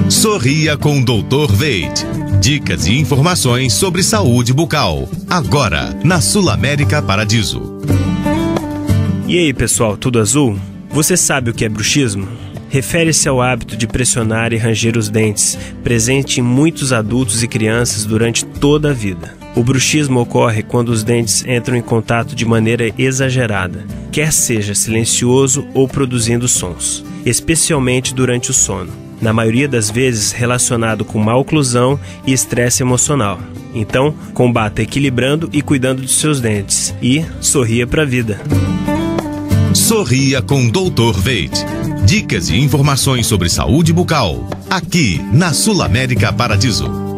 Sorria com o Dr. Veit. Dicas e informações sobre saúde bucal. Agora, na Sul-América Paradiso. E aí, pessoal, tudo azul? Você sabe o que é bruxismo? Refere-se ao hábito de pressionar e ranger os dentes, presente em muitos adultos e crianças durante toda a vida. O bruxismo ocorre quando os dentes entram em contato de maneira exagerada, quer seja silencioso ou produzindo sons, especialmente durante o sono. Na maioria das vezes relacionado com má oclusão e estresse emocional. Então, combata equilibrando e cuidando de seus dentes. E sorria pra vida. Sorria com o Dr. Veit. Dicas e informações sobre saúde bucal. Aqui na Sul-América Paradiso.